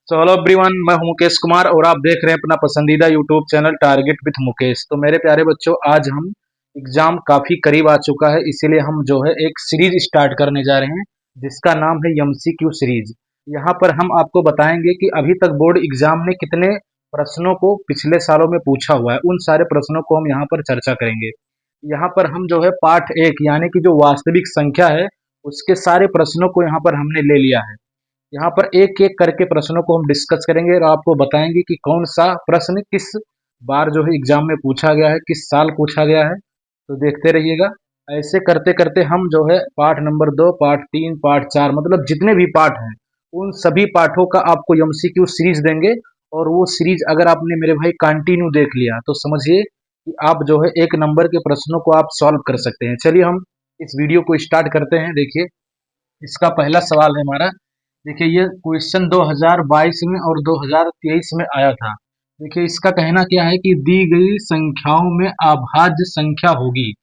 So hello everyone, मैं हूं मुकेश कुमार और आप देख रहे हैं अपना पसंदीदा YouTube channel target with Mukesh. तो मेरे प्यारे बच्चों, आज हम एग्जाम काफ़ी करीब आ चुका है, इसीलिए हम जो है एक सीरीज स्टार्ट करने जा रहे हैं जिसका नाम है एमसीक्यू सीरीज। यहाँ पर हम आपको बताएंगे कि अभी तक बोर्ड एग्जाम ने कितने प्रश्नों को पिछले सालों में पूछा हुआ है, उन सारे प्रश्नों को हम यहाँ पर चर्चा करेंगे। यहाँ पर हम जो है पार्ट एक यानी कि जो वास्तविक संख्या है उसके सारे प्रश्नों को यहाँ पर हमने ले लिया है। यहाँ पर एक एक करके प्रश्नों को हम डिस्कस करेंगे और आपको बताएंगे कि कौन सा प्रश्न किस बार जो है एग्जाम में पूछा गया है, किस साल पूछा गया है। तो देखते रहिएगा। ऐसे करते करते हम जो है पार्ट नंबर 2, पार्ट 3, पार्ट 4 मतलब जितने भी पार्ट हैं उन सभी पाठों का आपको एमसीक्यू सीरीज देंगे। और वो सीरीज अगर आपने मेरे भाई कंटिन्यू देख लिया तो समझिए कि आप जो है एक नंबर के प्रश्नों को आप सॉल्व कर सकते हैं। चलिए हम इस वीडियो को स्टार्ट करते हैं। देखिए, इसका पहला सवाल है हमारा। देखिए, ये क्वेश्चन 2022 में और 2023 में आया था। देखिए, इसका कहना क्या है कि दी गई संख्याओं में अभाज्य संख्या होगी।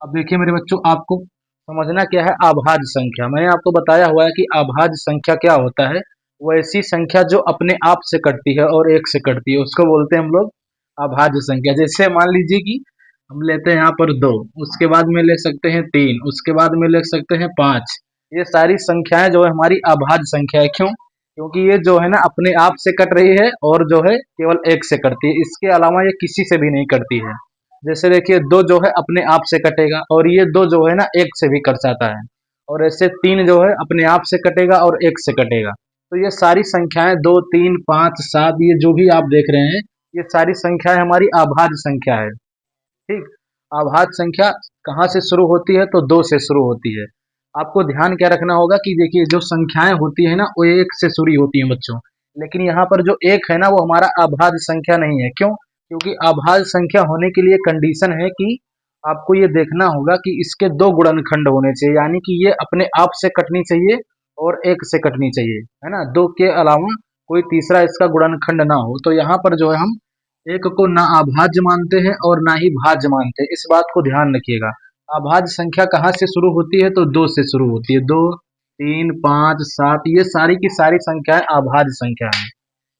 अब देखिए मेरे बच्चों, आपको समझना क्या है अभाज्य संख्या। मैंने आपको बताया हुआ है कि अभाज्य संख्या क्या होता है। वो ऐसी संख्या जो अपने आप से कटती है और एक से कटती है, उसको बोलते हैं हम लोग अभाज्य संख्या। जैसे मान लीजिए कि हम लेते हैं यहाँ पर 2, उसके बाद में ले सकते हैं 3, उसके बाद में ले सकते हैं 5। ये सारी संख्याएं जो है हमारी अभाज्य संख्या है। क्यों? क्योंकि ये जो है ना अपने आप से कट रही है और जो है केवल एक से कटती है, इसके अलावा ये किसी से भी नहीं कटती है। जैसे देखिए, 2 जो है अपने आप से कटेगा और ये 2 जो है ना एक से भी कट जाता है। और ऐसे 3 जो है अपने आप से कटेगा और एक से कटेगा। तो ये सारी संख्याएं 2, 3, 5, 7 ये जो भी आप देख रहे हैं, ये सारी संख्याएं हमारी अभाज्य संख्या है। ठीक। अभाज्य संख्या कहाँ से शुरू होती है? तो 2 से शुरू होती है। आपको ध्यान क्या रखना होगा कि देखिए, जो संख्याएं होती है ना वो 1 से शुरू होती हैं बच्चों। लेकिन यहाँ पर जो 1 है ना वो हमारा अभाज्य संख्या नहीं है। क्यों? क्योंकि अभाज्य संख्या होने के लिए कंडीशन है कि आपको ये देखना होगा कि इसके 2 गुणनखंड होने चाहिए, यानी कि ये अपने आप से कटनी चाहिए और 1 से कटनी चाहिए, है ना। 2 के अलावा कोई तीसरा इसका गुणनखंड ना हो। तो यहाँ पर जो है हम एक को ना अभाज्य मानते हैं और ना ही भाज्य मानते हैं, इस बात को ध्यान रखिएगा। अभाज्य संख्या कहाँ से शुरू होती है? तो 2 से शुरू होती है। 2, 3, 5, 7 ये सारी की सारी संख्याएं अभाज्य संख्या है।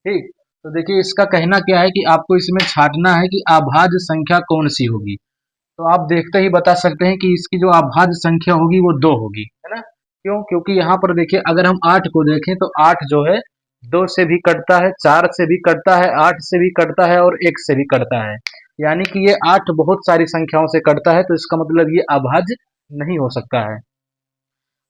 ठीक। तो देखिए, इसका कहना क्या है कि आपको इसमें छांटना है कि अभाज्य संख्या कौन सी होगी। तो आप देखते ही बता सकते हैं कि इसकी जो अभाज्य संख्या होगी वो 2 होगी, है ना। क्यों? क्योंकि यहाँ पर देखिए, अगर हम 8 को देखें तो 8 जो है 2 से भी कटता है, 4 से भी कटता है, 8 से भी कटता है और 1 से भी कटता है। यानी कि ये 8 बहुत सारी संख्याओं से कटता है, तो इसका मतलब ये अभाज्य नहीं हो सकता है।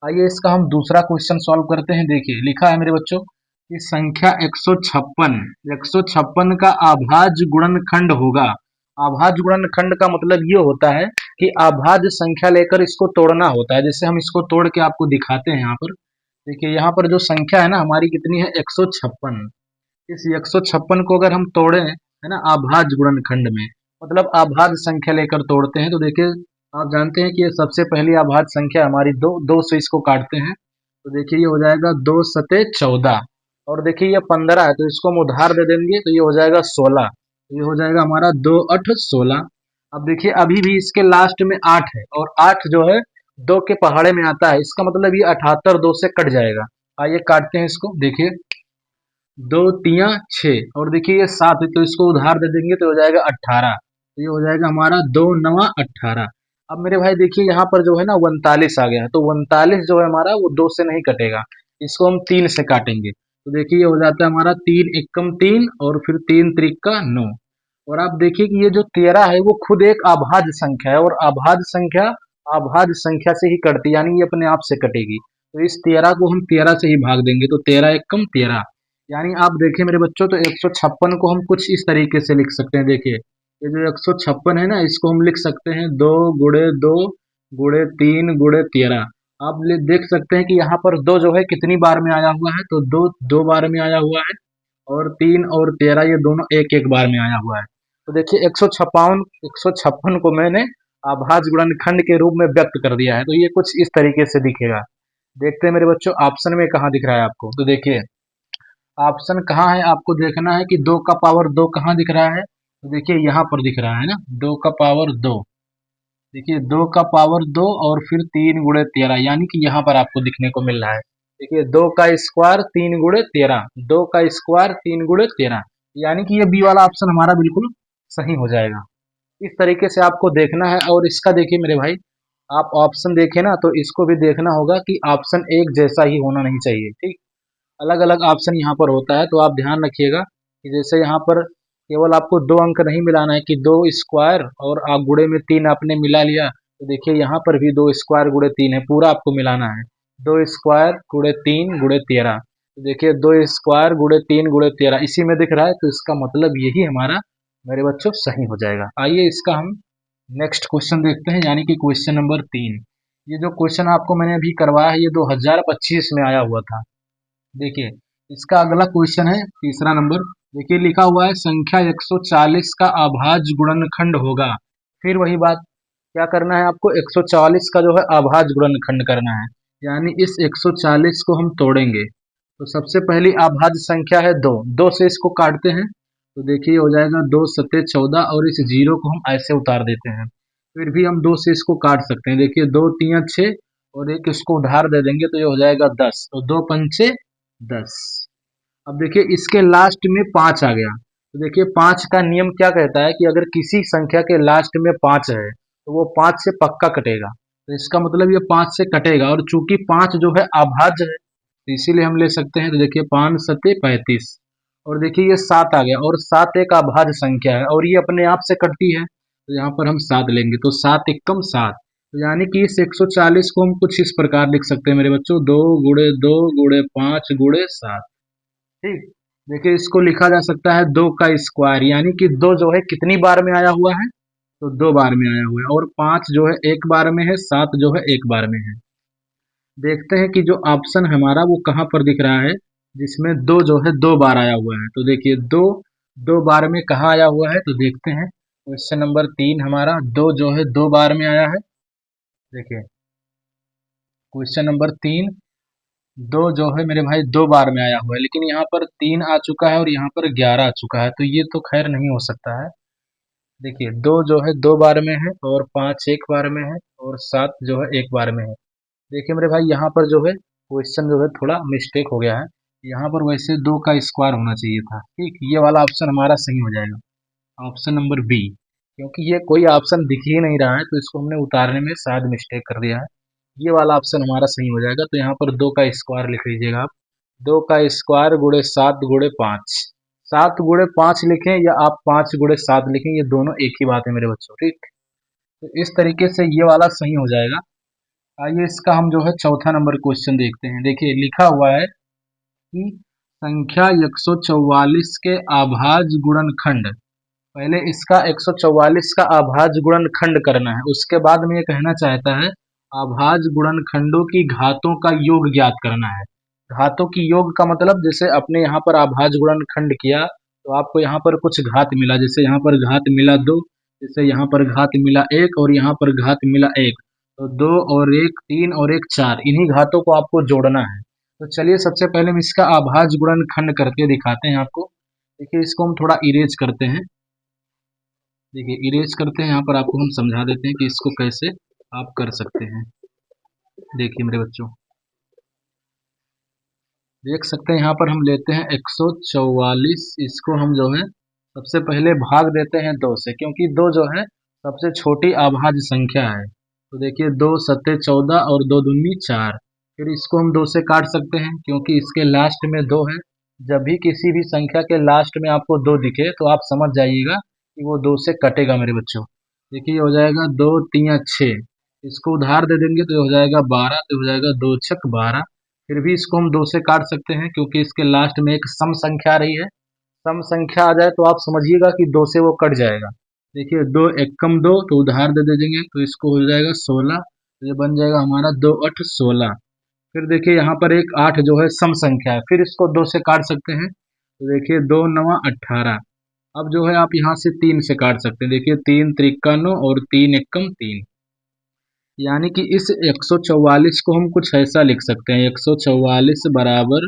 आइए इसका हम दूसरा क्वेश्चन सॉल्व करते हैं। देखिए, लिखा है मेरे बच्चों कि संख्या 156 का अभाज्य गुणनखंड होगा। अभाज्य गुणनखंड का मतलब ये होता है कि अभाज्य संख्या लेकर इसको तोड़ना होता है। जैसे हम इसको तोड़ के आपको दिखाते हैं यहाँ पर। देखिए, यहाँ पर जो संख्या है ना हमारी कितनी है? 156। इस 156 को अगर हम तोड़े है ना अभाज्य गुणनखंड में, मतलब अभाज्य संख्या लेकर तोड़ते हैं, तो देखिए आप जानते हैं कि ये सबसे पहली अभाज्य संख्या हमारी 2, 2 से इसको काटते हैं तो देखिए ये हो जाएगा 2 सते 14। और देखिए ये 15 है तो इसको हम उधार दे देंगे तो ये हो जाएगा 16। तो ये हो जाएगा हमारा 2 8 16। अब देखिए अभी भी इसके लास्ट में 8 है और 8 जो है 2 के पहाड़े में आता है, इसका मतलब ये 78 2 से कट जाएगा। आइए काटते हैं इसको। देखिए 2 तिया 6 और देखिए ये 7 है तो इसको उधार दे देंगे तो हो जाएगा 18। तो ये हो जाएगा हमारा 2 9 18। अब मेरे भाई देखिए यहाँ पर जो है ना 39 आ गया, तो 39 जो है हमारा वो 2 से नहीं कटेगा, इसको हम 3 से काटेंगे। तो देखिए ये हो जाता है हमारा 3 एकम 3 और फिर 3 त्रिका 9। और आप देखिए कि ये जो 13 है वो खुद एक अभाज्य संख्या है और अभाज्य संख्या से ही कटती है, यानी ये अपने आप से कटेगी। तो इस 13 को हम 13 से ही भाग देंगे तो 13 एकम 13। यानी आप देखिए मेरे बच्चों, तो 156 को हम कुछ इस तरीके से लिख सकते हैं। देखिए ये जो 156 है ना इसको हम लिख सकते हैं 2 गुणे 2 गुणे 3 गुणे 13। आप देख सकते हैं कि यहाँ पर 2 जो है कितनी बार में आया हुआ है, तो 2 2 बार में आया हुआ है और 3 और 13 ये दोनों एक एक बार में आया हुआ है। तो देखिए 156 को मैंने अभाज्य गुणनखंड के रूप में व्यक्त कर दिया है, तो ये कुछ इस तरीके से दिखेगा। देखते हैं मेरे बच्चों ऑप्शन में कहाँ दिख रहा है आपको। तो देखिए ऑप्शन कहाँ है आपको देखना है कि 2 का पावर 2 कहाँ दिख रहा है। तो देखिए यहाँ पर दिख रहा है ना 2 का पावर 2। देखिए 2 का पावर 2 और फिर 3 गुणे 13, यानी कि यहाँ पर आपको दिखने को मिल रहा है। देखिए 2 का स्क्वायर 3 गुणे 13, 2 का स्क्वायर 3 गुणे 13, यानी कि ये बी वाला ऑप्शन हमारा बिल्कुल सही हो जाएगा। इस तरीके से आपको देखना है। और इसका देखिए मेरे भाई, आप ऑप्शन देखें ना तो इसको भी देखना होगा कि ऑप्शन एक जैसा ही होना नहीं चाहिए, ठीक। अलग अलग ऑप्शन यहाँ पर होता है, तो आप ध्यान रखिएगा कि जैसे यहाँ पर केवल आपको 2 अंक नहीं मिलाना है कि 2 स्क्वायर और आप गुणे में 3 आपने मिला लिया, तो देखिए यहाँ पर भी 2 स्क्वायर गुणे 3 है, पूरा आपको मिलाना है। 2 स्क्वायर गुणे 3 गुणे 13, तो देखिए 2 स्क्वायर गुणे 3 गुणे 13 इसी में दिख रहा है, तो इसका मतलब यही हमारा मेरे बच्चों सही हो जाएगा। आइए इसका हम नेक्स्ट क्वेश्चन देखते हैं, यानी कि क्वेश्चन नंबर 3। ये जो क्वेश्चन आपको मैंने अभी करवाया है, ये 2025 में आया हुआ था। देखिए इसका अगला क्वेश्चन है तीसरा नंबर। देखिए लिखा हुआ है संख्या 140 का अभाज्य गुणनखंड होगा। फिर वही बात, क्या करना है आपको, 140 का जो है अभाज्य गुणनखंड करना है, यानी इस 140 को हम तोड़ेंगे। तो सबसे पहली अभाज्य संख्या है 2, 2 से इसको काटते हैं, तो देखिए हो जाएगा 2 सत्ते 14, और इस जीरो को हम ऐसे उतार देते हैं। फिर भी हम 2 से इसको काट सकते हैं, देखिए 2 तिया 6, और एक इसको उधार दे देंगे तो ये हो जाएगा 10, तो 2 पंचे 10। अब देखिए इसके लास्ट में 5 आ गया, तो देखिए 5 का नियम क्या कहता है कि अगर किसी संख्या के लास्ट में 5 है तो वो 5 से पक्का कटेगा, तो इसका मतलब ये 5 से कटेगा। और चूंकि 5 जो है अभाज्य है, तो इसीलिए हम ले सकते हैं, तो देखिए 5 सत्ते 35, और देखिए ये 7 आ गया, और 7 एक अभाज्य संख्या है और ये अपने आप से कटती है, तो यहाँ पर हम 7 लेंगे, तो 7 एकम 7। तो यानी कि इस 140 को हम कुछ इस प्रकार लिख सकते हैं मेरे बच्चों, 2 गुणे 2 गुणे 5 गुणे 7, ठीक। देखिए इसको लिखा जा सकता है 2 का स्क्वायर, यानी कि 2 जो है कितनी बार में आया हुआ है, तो 2 बार में आया हुआ है, और 5 जो है एक बार में है, 7 जो है एक बार में है। देखते हैं कि जो ऑप्शन हमारा वो कहाँ पर दिख रहा है जिसमें 2 जो है 2 बार आया हुआ है, तो देखिए 2 2 बार में कहाँ आया हुआ है, तो देखते हैं क्वेश्चन नंबर 3 हमारा 2 जो है 2 बार में आया है। देखिए क्वेश्चन नंबर 3, 2 जो है मेरे भाई 2 बार में आया हुआ है, लेकिन यहाँ पर 3 आ चुका है और यहाँ पर 11 आ चुका है, तो ये तो खैर नहीं हो सकता है। देखिए 2 जो है 2 बार में है, और 5 एक बार में है, और 7 जो है एक बार में है। देखिए मेरे भाई यहाँ पर जो है क्वेश्चन जो है थोड़ा मिस्टेक हो गया है, यहाँ पर वैसे 2 का स्क्वायर होना चाहिए था, ठीक। ये वाला ऑप्शन हमारा सही हो जाएगा, ऑप्शन नंबर बी। क्योंकि ये कोई ऑप्शन दिख ही नहीं रहा है, तो इसको हमने उतारने में शायद मिस्टेक कर दिया है। ये वाला ऑप्शन हमारा सही हो जाएगा, तो यहाँ पर 2 का स्क्वायर लिख लीजिएगा आप। 2 का स्क्वायर गुणे 7 गुणे 5, 7 गुणे 5 लिखें या आप 5 गुणे 7 लिखें, ये दोनों एक ही बात है मेरे बच्चों, ठीक। तो इस तरीके से ये वाला सही हो जाएगा। आइए इसका हम जो है चौथा नंबर क्वेश्चन देखते हैं। देखिए लिखा हुआ है कि संख्या 144 के अभाज्य गुणनखंड, पहले इसका 144 का अभाज्य गुणनखंड करना है, उसके बाद में ये कहना चाहता है अभाज्य गुणनखंडों की घातों का योग ज्ञात करना है। घातों की योग का मतलब, जैसे अपने यहाँ पर अभाज्य गुणनखंड किया तो आपको यहाँ पर कुछ घात मिला, जैसे यहाँ पर घात मिला 2, जैसे यहाँ पर घात मिला 1, और यहाँ पर घात मिला 1, तो 2 और 1 3 और 1 4, इन्हीं घातों को आपको जोड़ना है। तो चलिए सबसे पहले हम इसका अभाज्य गुणनखंड करके दिखाते हैं आपको। देखिए इसको हम थोड़ा इरेज करते हैं, देखिए इरेज करते हैं, यहाँ पर आपको हम समझा देते हैं कि इसको कैसे आप कर सकते हैं। देखिए मेरे बच्चों, देख सकते हैं यहाँ पर हम लेते हैं 144, इसको हम जो है सबसे पहले भाग देते हैं 2 से, क्योंकि 2 जो है सबसे छोटी अभाज्य संख्या है। तो देखिए 2 सत्ते 14 और 2 दूनी 4, फिर इसको हम 2 से काट सकते हैं क्योंकि इसके लास्ट में 2 है। जब भी किसी भी संख्या के लास्ट में आपको 2 दिखे तो आप समझ जाइएगा कि वो 2 से कटेगा मेरे बच्चों। देखिए हो जाएगा 2 तिया 6, इसको उधार दे देंगे तो ये हो जाएगा 12, तो हो जाएगा 2 छक 12। फिर भी इसको हम 2 से काट सकते हैं क्योंकि इसके लास्ट में एक सम संख्या आ रही है। सम संख्या आ जाए तो आप समझिएगा कि 2 से वो कट जाएगा। देखिए 2 एकम 2, तो उधार दे देंगे तो इसको हो जाएगा 16, तो ये बन जाएगा हमारा 2 8 16। फिर देखिए यहाँ पर एक 8 जो है सम संख्या है, फिर इसको 2 से काट सकते हैं, तो देखिए 2 9 18। अब जो है आप यहाँ से 3 से काट सकते हैं, देखिए 3 त्रिका 9 और 3 एकम 3, यानी कि इस 144 को हम कुछ ऐसा लिख सकते हैं, 144 बराबर,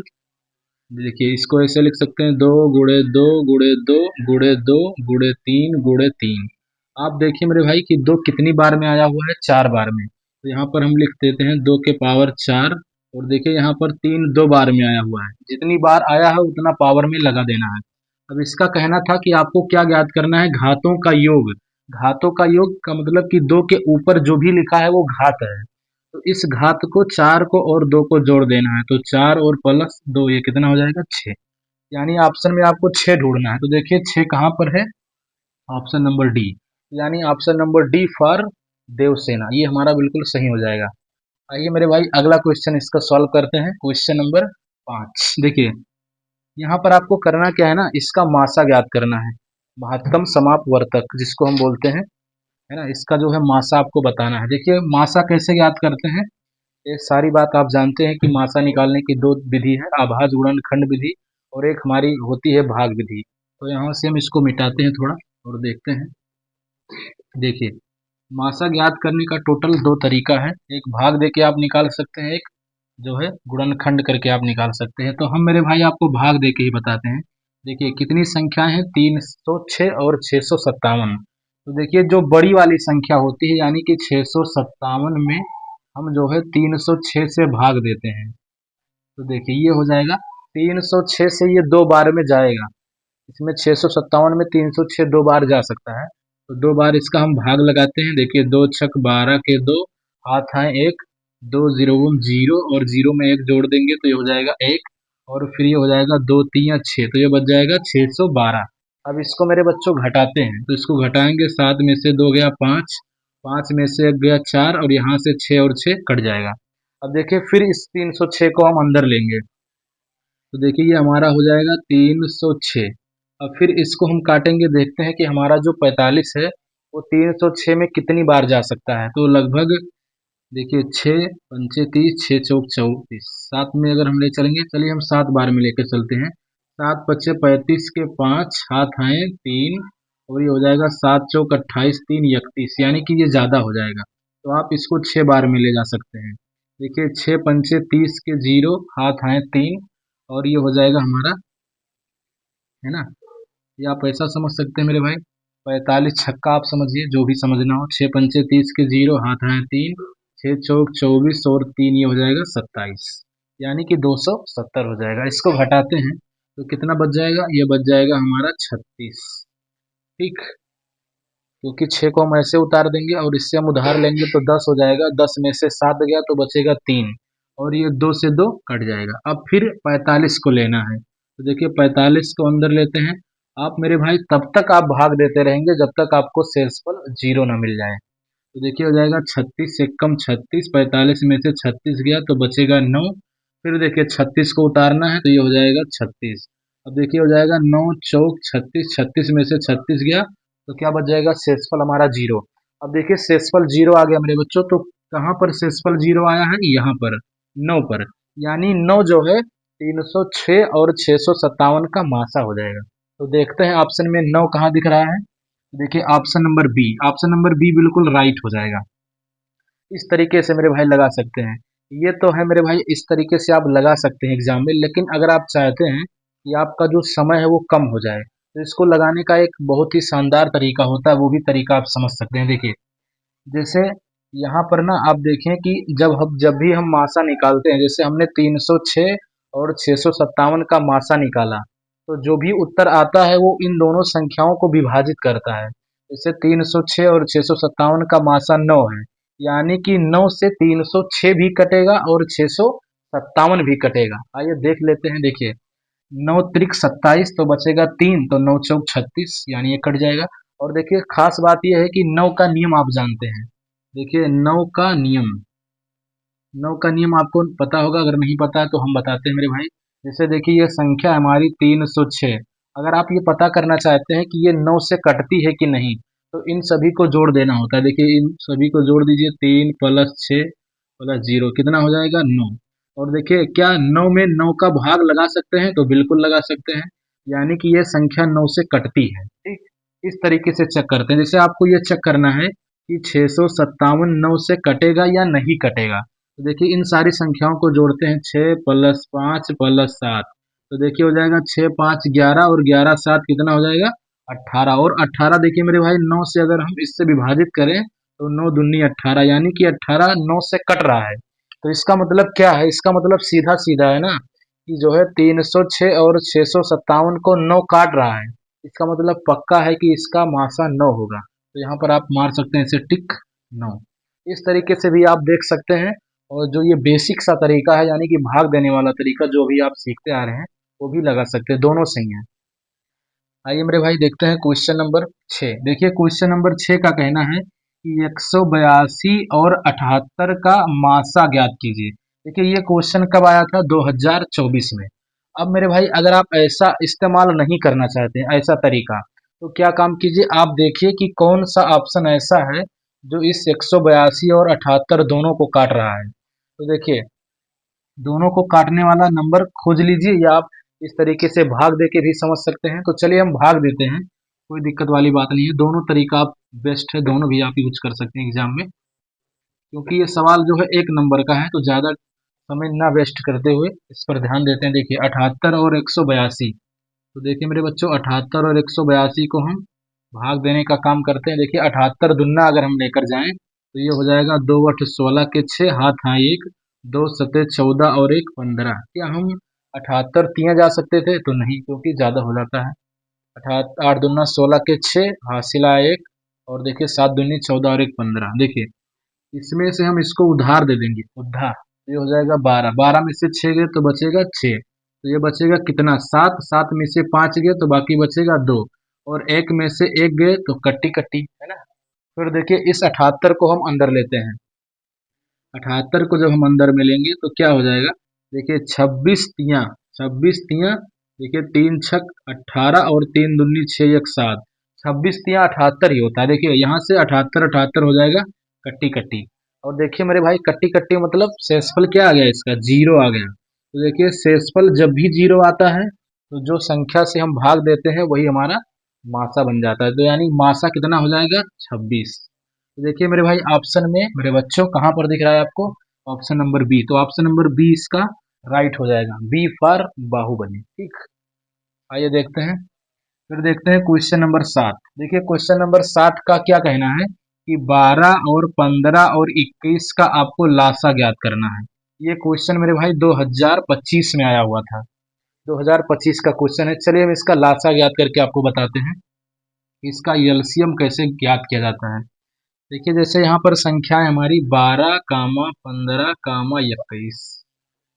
देखिए इसको ऐसे लिख सकते हैं 2 गुणे 2 गुणे 2 गुणे 2 गुणे 3 गुणे 3। आप देखिए मेरे भाई कि 2 कितनी बार में आया हुआ है, 4 बार में, तो यहाँ पर हम लिख देते हैं 2 के पावर 4, और देखिए यहाँ पर 3 2 बार में आया हुआ है, जितनी बार आया है उतना पावर में लगा देना है। अब इसका कहना था कि आपको क्या ज्ञात करना है, घातों का योग। घातों का योग का मतलब कि 2 के ऊपर जो भी लिखा है वो घात है। तो इस घात को 4 को और 2 को जोड़ देना है, तो 4 और प्लस 2 ये कितना हो जाएगा 6। यानी ऑप्शन में आपको 6 ढूंढना है। तो देखिए 6 कहाँ पर है, ऑप्शन नंबर डी, यानी option number D for Devsena, ये हमारा बिल्कुल सही हो जाएगा। आइए मेरे भाई अगला क्वेश्चन इसका सॉल्व करते हैं, क्वेश्चन नंबर 5। देखिए यहाँ पर आपको करना क्या है ना, इसका मासा ज्ञात करना है, महत्तम समापवर्तक जिसको हम बोलते हैं, है ना, इसका जो है मासा आपको बताना है। देखिए मासा कैसे ज्ञात करते हैं, ये सारी बात आप जानते हैं कि मासा निकालने की 2 विधि है, आभाज गुणनखंड विधि और एक हमारी होती है भाग विधि। तो यहाँ से हम इसको मिटाते हैं थोड़ा और देखते हैं। देखिए मासा ज्ञात करने का टोटल 2 तरीका है, एक भाग देके आप निकाल सकते हैं, एक जो है गुणनखंड करके आप निकाल सकते हैं। तो हम मेरे भाई आपको भाग देके ही बताते हैं। देखिए कितनी संख्या है, 306 और 657। तो देखिए जो बड़ी वाली संख्या होती है यानी कि 657 में हम जो है 306 से भाग देते हैं। तो देखिए ये हो जाएगा 306 से ये 2 बार में जाएगा, इसमें 657 में 306 2 बार जा सकता है। तो 2 बार इसका हम भाग लगाते हैं। देखिए 2 छक 12 के 2, हाथ आए 1, 2 जीरो 0 और 0 में 1 जोड़ देंगे तो ये हो जाएगा 1, और फिर ये हो जाएगा 2 3 या 6, तो ये बच जाएगा 612। अब इसको मेरे बच्चों घटाते हैं, तो इसको घटाएंगे, 7 में से 2 गया 5, 5 में से 1 गया 4 और यहाँ से 6 और 6 कट जाएगा। अब देखिए फिर इस 306 को हम अंदर लेंगे, तो देखिए ये हमारा हो जाएगा 306। अब फिर इसको हम काटेंगे, देखते हैं कि हमारा जो 45 है वो 306 में कितनी बार जा सकता है। तो लगभग देखिए 6 पंचे 30, 6 चौक 34, 7 में अगर हम ले चलेंगे, चलिए हम 7 बार में लेकर चलते हैं। 7 पच्चे 35 के 5, हाथ आए 3, और ये हो जाएगा 7 चौक 28, 3 31, यानी कि ये ज़्यादा हो जाएगा। तो आप इसको 6 बार में ले जा सकते हैं। देखिए 6 पंचे 30 के 0, हाथ आए 3, और ये हो जाएगा हमारा, है ना, ये आप ऐसा समझ सकते हैं मेरे भाई, 45 छक्का आप समझिए, जो भी समझना हो। 6 पंचे 30 के 0, हाथ आए 3, 6 चौक 24 और 3 ये हो जाएगा 27, यानी कि 270 हो जाएगा। इसको घटाते हैं तो कितना बच जाएगा, ये बच जाएगा हमारा 36। ठीक, क्योंकि 6 को हम ऐसे उतार देंगे और इससे हम उधार लेंगे तो 10 हो जाएगा, 10 में से 7 गया तो बचेगा 3, और ये 2 से 2 कट जाएगा। अब फिर 45 को लेना है, तो देखिए 45 को अंदर लेते हैं। आप मेरे भाई तब तक आप भाग देते रहेंगे जब तक आपको शेषफल 0 ना मिल जाए। तो देखिए हो जाएगा 36 से कम 36, 45 में से 36 गया तो बचेगा 9, फिर देखिए 36 को उतारना है तो ये हो जाएगा 36। अब देखिए हो जाएगा 9 चौक 36, 36 में से 36 गया तो क्या बच जाएगा, शेषफल हमारा 0। अब देखिए शेषफल 0 आ गया मेरे बच्चों, तो कहाँ पर शेषफल 0 आया है, यहाँ पर 9 पर, यानी 9 जो है 306 और 657 का मासा हो जाएगा। तो देखते हैं ऑप्शन में 9 कहाँ दिख रहा है। देखिए option number B, option number B बिल्कुल राइट हो जाएगा। इस तरीके से मेरे भाई लगा सकते हैं। ये तो है मेरे भाई, इस तरीके से आप लगा सकते हैं एग्जाम में, लेकिन अगर आप चाहते हैं कि आपका जो समय है वो कम हो जाए तो इसको लगाने का एक बहुत ही शानदार तरीका होता है, वो भी तरीका आप समझ सकते हैं। देखिए जैसे यहाँ पर ना आप देखें कि जब भी हम मासा निकालते हैं, जैसे हमने 306 और 657 का मासा निकाला, तो जो भी उत्तर आता है वो इन दोनों संख्याओं को विभाजित करता है। जैसे 306 और 657 का मासा 9 है, यानी कि 9 से 306 भी कटेगा और 657 भी कटेगा। आइए देख लेते हैं। देखिए 9 त्रिक 27, तो बचेगा 3, तो 9 चौक 36, यानी ये कट जाएगा। और देखिए खास बात यह है कि 9 का नियम आप जानते हैं। देखिए 9 का नियम आपको पता होगा, अगर नहीं पता है तो हम बताते हैं मेरे भाई। जैसे देखिए ये संख्या हमारी 306, अगर आप ये पता करना चाहते हैं कि ये 9 से कटती है कि नहीं, तो इन सभी को जोड़ देना होता है। देखिए इन सभी को जोड़ दीजिए, 3 प्लस 6 प्लस 0 कितना हो जाएगा 9। और देखिए क्या 9 में 9 का भाग लगा सकते हैं, तो बिल्कुल लगा सकते हैं, यानी कि ये संख्या 9 से कटती है। ठीक, इस तरीके से चेक करते हैं। जैसे आपको ये चेक करना है कि 657 9 से कटेगा या नहीं कटेगा, तो देखिए इन सारी संख्याओं को जोड़ते हैं, 6 प्लस 5 प्लस 7, तो देखिए हो जाएगा 6 5 11 और 11 7 कितना हो जाएगा 18। और 18 देखिए मेरे भाई 9 से अगर हम इससे विभाजित करें तो 9 दूनी 18, यानी कि 18 9 से कट रहा है। तो इसका मतलब क्या है, इसका मतलब सीधा सीधा है ना कि जो है 306 और 657 को 9 काट रहा है। इसका मतलब पक्का है कि इसका मासा 9 होगा। तो यहाँ पर आप मार सकते हैं इसे टिक 9। इस तरीके से भी आप देख सकते हैं। और जो ये बेसिक सा तरीका है यानी कि भाग देने वाला तरीका जो भी आप सीखते आ रहे हैं वो भी लगा सकते हैं, दोनों सही हैं। आइए मेरे भाई देखते हैं क्वेश्चन नंबर 6। देखिए क्वेश्चन नंबर 6 का कहना है कि 182 और 78 का मासा ज्ञात कीजिए। देखिए ये क्वेश्चन कब आया था, 2024 में। अब मेरे भाई अगर आप ऐसा इस्तेमाल नहीं करना चाहते हैं, ऐसा तरीका, तो क्या काम कीजिए, आप देखिए कि कौन सा ऑप्शन ऐसा है जो इस 182 और 78 दोनों को काट रहा है। तो देखिए दोनों को काटने वाला नंबर खोज लीजिए, या आप इस तरीके से भाग दे के भी समझ सकते हैं। तो चलिए हम भाग देते हैं, कोई दिक्कत वाली बात नहीं है। दोनों तरीका आप बेस्ट है, दोनों भी आप यूज कर सकते हैं एग्जाम में, क्योंकि ये सवाल जो है एक नंबर का है। तो ज़्यादा समय ना वेस्ट करते हुए इस पर ध्यान देते हैं। देखिए 78 और 182। तो देखिए मेरे बच्चों 78 और 182 को हम भाग देने का काम करते हैं। देखिए 78 दुन्ना अगर हम लेकर जाएं तो ये हो जाएगा 2 8 16 के 6 हाथ हाँ 1, 2 7 14 और 1 15। क्या हम 78 तिया जा सकते थे? तो नहीं, क्योंकि ज़्यादा हो जाता है। 78 8 दुन्ना 16 के 6 हासिला 1, और देखिए 7 दूनी 14 और 1 15। देखिए इसमें से हम इसको उधार दे देंगे, उधार, तो ये हो जाएगा 12। 12 में से 6 गए तो बचेगा 6। तो ये बचेगा कितना, 7। 7 में से 5 गए तो बाकी बचेगा 2, और 1 में से 1 गए तो कट्टी कट्टी, है ना। फिर देखिए इस 78 को हम अंदर लेते हैं। 78 को जब हम अंदर में लेंगे तो क्या हो जाएगा, देखिए 26 तियां, देखिए 3 छक 18 और 3 दूनी 6 1 7। 26 तियां 78 ही होता है। देखिए यहाँ से 78 78 हो जाएगा कट्टी कट्टी। और देखिए मेरे भाई कट्टी कट्टी मतलब शेषफल क्या आ गया, इसका जीरो आ गया। तो देखिए शेषफल जब भी जीरो आता है तो जो संख्या से हम भाग देते हैं वही हमारा मासा बन जाता है। तो यानी मासा कितना हो जाएगा, 26। तो देखिए मेरे भाई ऑप्शन में मेरे बच्चों कहाँ पर दिख रहा है आपको, ऑप्शन नंबर बी। तो ऑप्शन नंबर बी इसका राइट हो जाएगा, बी फॉर बाहुबली। ठीक, आइए देखते हैं। फिर देखते हैं क्वेश्चन नंबर 7। देखिए क्वेश्चन नंबर 7 का क्या कहना है कि 12 और 15 और 21 का आपको लासा ज्ञात करना है। ये क्वेश्चन मेरे भाई 2025 में आया हुआ था, 2025 का क्वेश्चन है। चलिए हम इसका लासा ज्ञात करके आपको बताते हैं कि इसका एलसीएम कैसे ज्ञात किया जाता है। देखिए जैसे यहाँ पर संख्या है हमारी 12 कामा 15 कामा 21।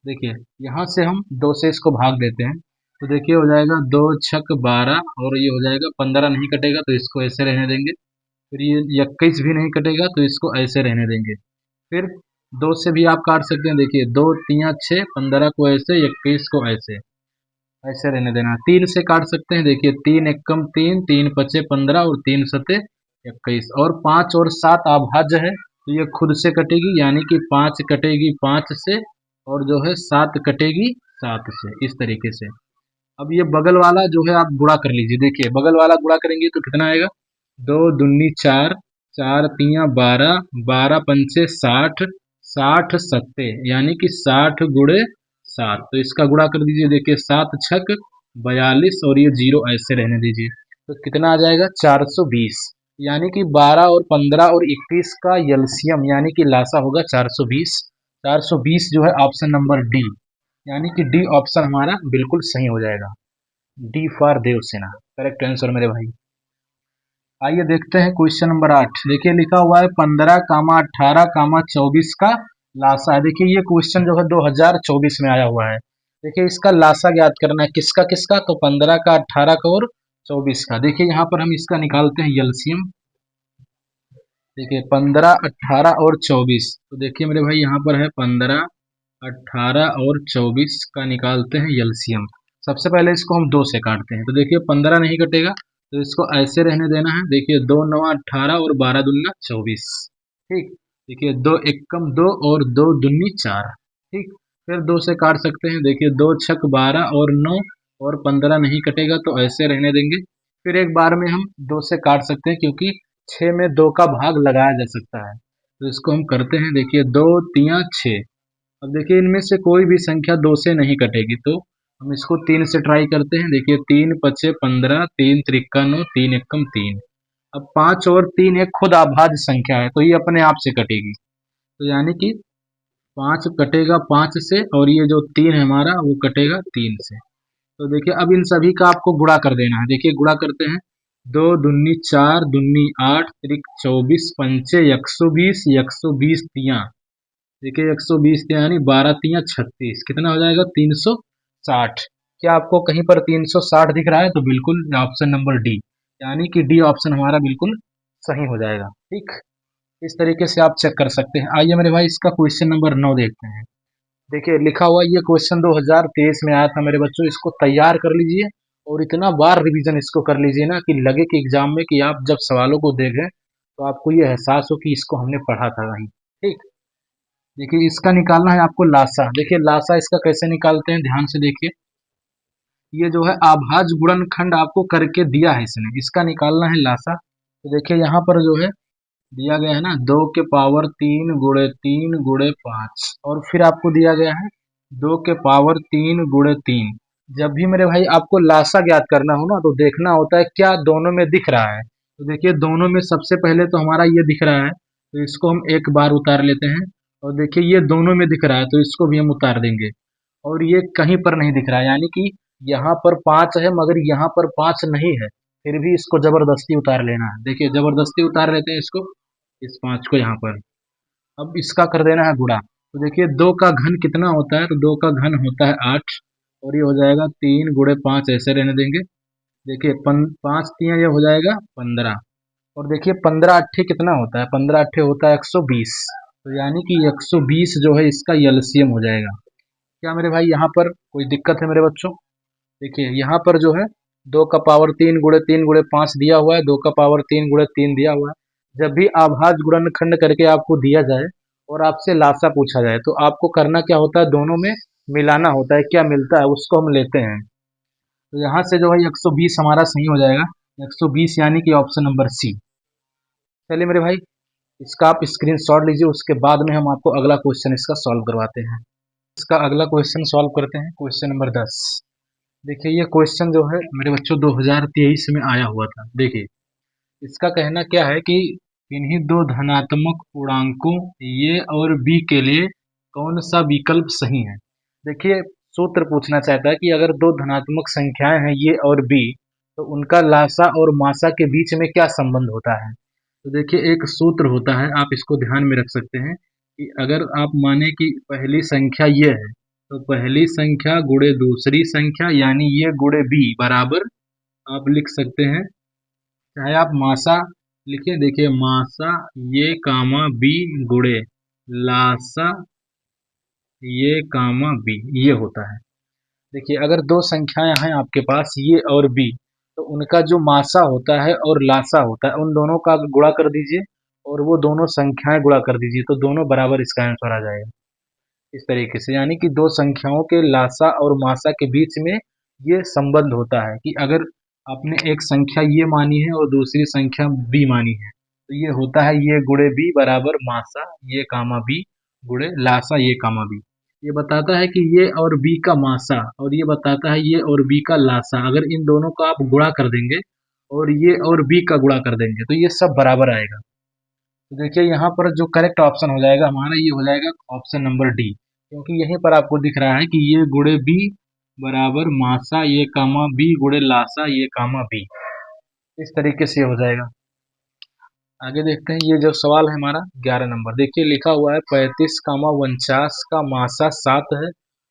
देखिए यहाँ से हम 2 से इसको भाग देते हैं। तो देखिए हो जाएगा 2 छक 12, और ये हो जाएगा 15 नहीं कटेगा तो इसको ऐसे रहने देंगे। फिर ये 21 भी नहीं कटेगा तो इसको ऐसे रहने देंगे। फिर 2 से भी आप काट सकते हैं। देखिए 2 तियां 6, 15 को ऐसे, 21 को ऐसे, ऐसे रहने देना। 3 से काट सकते हैं। देखिए 3 एकम 3, 3 पचे 15 और 3 सते 21। और 5 और 7 अभाज्य है तो ये खुद से कटेगी, यानी कि 5 कटेगी 5 से, और जो है 7 कटेगी 7 से, इस तरीके से। अब ये बगल वाला जो है आप गुणा कर लीजिए। देखिए बगल वाला गुणा करेंगे तो कितना आएगा, 2 दूनी 4, 4 तियां 12, 12 पंचे 60, 60 सत्ते, यानी कि 60 गुणे 7। तो इसका गुणा कर दीजिए। देखिए 7 छक 42, और ये जीरो ऐसे रहने दीजिए। तो कितना आ जाएगा, 420। यानी कि 12 और 15 और 21 का एलसीएम यानी कि लासा होगा 420। 420 जो है ऑप्शन नंबर डी, यानी कि डी ऑप्शन हमारा बिल्कुल सही हो जाएगा। D for Devsena, correct answer मेरे भाई। आइए देखते हैं क्वेश्चन नंबर 8। देखिए लिखा हुआ है 15 कामा 18 कामा 24 का लासा है। देखिए ये क्वेश्चन जो है 2024 में आया हुआ है। देखिए इसका लासा ज्ञात करना है, किसका किसका, तो 15 का 18 का और 24 का। देखिए यहाँ पर हम इसका निकालते हैं एलसीएम। देखिए 15 18 और 24। तो देखिए मेरे भाई यहाँ पर है 15 18 और 24 का निकालते हैं एलसीएम। सबसे पहले इसको हम 2 से काटते हैं। तो देखिए 15 नहीं कटेगा तो इसको ऐसे रहने देना है। देखिए 2 9 18 और 12 दूना 24। ठीक, देखिए 2 एकम 2 और 2 दूनी 4। ठीक, फिर 2 से काट सकते हैं। देखिए 2 छक 12 और 9, और 15 नहीं कटेगा तो ऐसे रहने देंगे। फिर एक बार में हम 2 से काट सकते हैं, क्योंकि 6 में 2 का भाग लगाया जा सकता है। तो इसको हम करते हैं। देखिए 2 तियां 6। अब देखिए इनमें से कोई भी संख्या 2 से नहीं कटेगी, तो हम इसको 3 से ट्राई करते हैं। देखिए 3 पचे 15, 3 त्रिका 9, 3 एकम 3। अब 5 और 3 एक खुद अभाज्य संख्या है तो ये अपने आप से कटेगी। तो यानी कि 5 कटेगा 5 से, और ये जो 3 है हमारा वो कटेगा 3 से। तो देखिए अब इन सभी का आपको गुणा कर देना है। देखिए गुणा करते हैं। 2 दूनी 4 दूनी 8 त्रिक 24 पंचे 120 120 तियां। देखिए 120 तियां यानी 12 तियां 36, कितना हो जाएगा 360। क्या आपको कहीं पर 360 दिख रहा है? तो बिल्कुल ऑप्शन नंबर डी, यानी कि डी ऑप्शन हमारा बिल्कुल सही हो जाएगा। ठीक, इस तरीके से आप चेक कर सकते हैं। आइए मेरे भाई इसका क्वेश्चन नंबर 9 देखते हैं। देखिए लिखा हुआ ये क्वेश्चन 2023 में आया था मेरे बच्चों, इसको तैयार कर लीजिए और इतना बार रिवीजन इसको कर लीजिए ना कि लगे कि एग्जाम में कि आप जब सवालों को देखें तो आपको ये एहसास हो कि इसको हमने पढ़ा था वहीं। ठीक, देखिए इसका निकालना है आपको लासा। देखिए लासा इसका कैसे निकालते हैं, ध्यान से देखिए। ये जो है आभाज्य गुणनखंड आपको करके दिया है इसने, इसका निकालना है लासा। तो देखिए यहाँ पर जो है दिया गया है ना 2 के पावर 3 गुणे 3 गुणे 5, और फिर आपको दिया गया है 2 के पावर 3 गुणे 3। जब भी मेरे भाई आपको लासा ज्ञात करना हो ना तो देखना होता है क्या दोनों में दिख रहा है। तो देखिए दोनों में सबसे पहले तो हमारा ये दिख रहा है, तो इसको हम एक बार उतार लेते हैं। और देखिए ये दोनों में दिख रहा है तो इसको भी हम उतार देंगे। और ये कहीं पर नहीं दिख रहा है, यानी कि यहाँ पर 5 है मगर यहाँ पर 5 नहीं है, फिर भी इसको जबरदस्ती उतार लेना है। देखिए जबरदस्ती उतार लेते हैं इसको, इस 5 को यहाँ पर। अब इसका कर देना है गुणा। तो देखिए 2 का घन कितना होता है, तो 2 का घन होता है 8, और ये हो जाएगा 3 गुणे 5, ऐसे रहने देंगे। देखिए 5 तियां ये हो जाएगा 15, और देखिए 15 अट्ठे कितना होता है, 15 अट्ठे होता है 120। तो यानी कि 120 जो है इसका एलसीएम हो जाएगा। क्या मेरे भाई यहाँ पर कोई दिक्कत है मेरे बच्चों? देखिए यहाँ पर जो है 2 का पावर 3 गुणे 5 दिया हुआ है, 2 का पावर 3 गुणे 3 दिया हुआ है। जब भी आभाज्य गुणनखंड करके आपको दिया जाए और आपसे लासा पूछा जाए तो आपको करना क्या होता है, दोनों में मिलाना होता है, क्या मिलता है उसको हम लेते हैं। तो यहाँ से जो है 120 हमारा सही हो जाएगा, 120 यानी कि ऑप्शन नंबर सी। चलिए मेरे भाई इसका आप स्क्रीनशॉट लीजिए, उसके बाद में हम आपको अगला क्वेश्चन इसका सॉल्व करवाते हैं। इसका अगला क्वेश्चन सॉल्व करते हैं, क्वेश्चन नंबर 10। देखिए ये क्वेश्चन जो है मेरे बच्चों 2023 में आया हुआ था। देखिए इसका कहना क्या है कि इन्हीं दो धनात्मक पूर्णांकों ए और बी के लिए कौन सा विकल्प सही है। देखिए सूत्र पूछना चाहता है कि अगर दो धनात्मक संख्याएं हैं ए और बी तो उनका लासा और मासा के बीच में क्या संबंध होता है। तो देखिए एक सूत्र होता है, आप इसको ध्यान में रख सकते हैं कि अगर आप माने कि पहली संख्या ये है तो पहली संख्या गुणे दूसरी संख्या यानी ये गुणे बी बराबर आप लिख सकते हैं, चाहे आप मासा लिखिए। देखिए मासा ये कामा बी गुणे लासा ये कामा बी, ये होता है। देखिए अगर दो संख्याएं हैं आपके पास ये और बी, तो उनका जो मासा होता है और लासा होता है उन दोनों का गुणा कर दीजिए और वो दोनों संख्याएं गुणा कर दीजिए, तो दोनों बराबर इसका आंसर आ जाएगा। इस तरीके से यानी कि दो संख्याओं के लासा और मासा के बीच में ये संबंध होता है कि अगर आपने एक संख्या ये मानी है और दूसरी संख्या बी मानी है तो ये होता है ये गुणे बी बराबर मासा ये कामा बी गुणे लासा ये कामा बी। ये बताता है कि ये और बी का मासा और ये बताता है ये और बी का लासा, अगर इन दोनों का आप गुणा कर देंगे और ये और बी का गुणा कर देंगे तो ये सब बराबर आएगा। तो देखिए यहाँ पर जो करेक्ट ऑप्शन हो जाएगा हमारा ये हो जाएगा ऑप्शन नंबर डी, क्योंकि यहीं पर आपको दिख रहा है कि ये गुणे बी बराबर मासा ये कामा बी गुणे लासा ये कामा बी, इस तरीके से हो जाएगा। आगे देखते हैं ये जो सवाल है हमारा 11 नंबर। देखिए लिखा हुआ है 35 49 का मासा 7 है,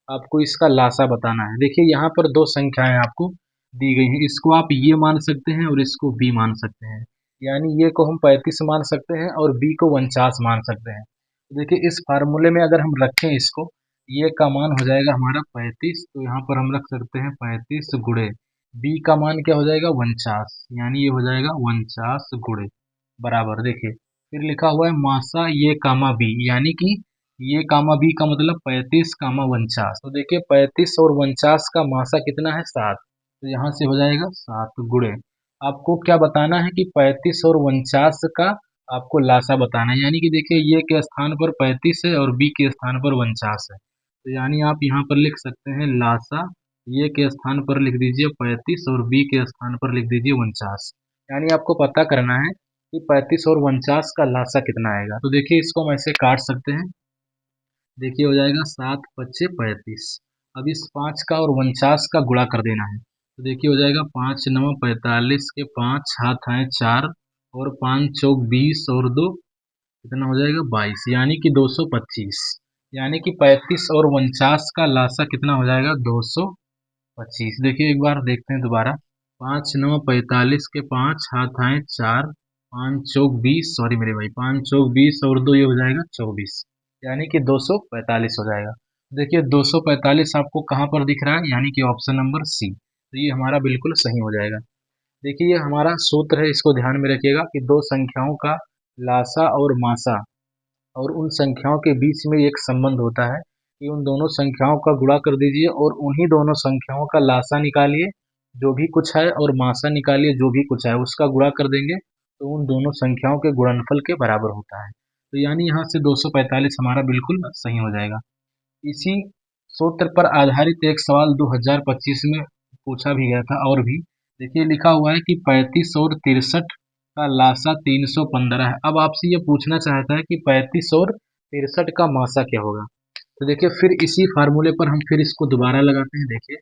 आपको इसका लासा बताना है। देखिए यहाँ पर दो संख्याएं आपको दी गई हैं, इसको आप ये मान सकते हैं और इसको बी मान सकते हैं, यानी ये को हम 35 मान सकते हैं और बी को 49 मान सकते हैं। तो देखिए इस फार्मूले में अगर हम रखें इसको, ये का मान हो जाएगा हमारा 35, तो यहाँ पर हम रख सकते हैं 35 गुणे बी का मान क्या हो जाएगा 49, यानी ये हो जाएगा 49 गुणे बराबर। देखिए फिर लिखा हुआ है मासा ये कामा बी, यानी कि ये कामा बी का मतलब 35 कामा 49। तो देखिए 35 और 49 का मासा कितना है 7, तो यहाँ से हो जाएगा 7 गुणे आपको क्या बताना है कि 35 और 49 का आपको लासा बताना है, यानी कि देखिए ये के स्थान पर 35 है और बी के स्थान पर 49 है, तो यानी आप यहाँ पर लिख सकते हैं लासा ये के स्थान पर लिख दीजिए 35 और बी के स्थान पर लिख दीजिए 49। यानी आपको पता करना है कि 35 और 49 का लासा कितना आएगा। तो देखिए इसको हम ऐसे काट सकते हैं, देखिए हो जाएगा 7×5 = 35। अब इस 5 का और 49 का गुणा कर देना है, तो देखिए हो जाएगा 5×9 = 45 के 5 हाथ आए 4 और 5 चौक 20 और 2 कितना हो जाएगा 22, यानी कि 225। यानी कि 35 और 49 का लासा कितना हो जाएगा 225। देखिए एक बार देखते हैं दोबारा। 5×9 = 45 के 5 हाथ आए 4, 5 चौक 20, सॉरी मेरे भाई, 5 चौक 20 और 2 ये हो जाएगा 24, यानी कि 245 हो जाएगा। देखिए 245 आपको कहाँ पर दिख रहा है, यानी कि ऑप्शन नंबर सी, तो ये हमारा बिल्कुल सही हो जाएगा। देखिए ये हमारा सूत्र है, इसको ध्यान में रखिएगा कि दो संख्याओं का लासा और मासा और उन संख्याओं के बीच में एक संबंध होता है कि उन दोनों संख्याओं का गुणा कर दीजिए और उन्हीं दोनों संख्याओं का लासा निकालिए जो भी कुछ है, और मासा निकालिए जो भी कुछ है, उसका गुणा कर देंगे तो उन दोनों संख्याओं के गुणनफल के बराबर होता है। तो यानी यहाँ से 245 हमारा बिल्कुल सही हो जाएगा। इसी सूत्र पर आधारित एक सवाल 2025 में पूछा भी गया था, और भी देखिए लिखा हुआ है कि 35 और 63 का लासा 315 है। अब आपसे ये पूछना चाहता है कि 35 और 63 का मासा क्या होगा। तो देखिए फिर इसी फार्मूले पर हम फिर इसको दोबारा लगाते हैं। देखिए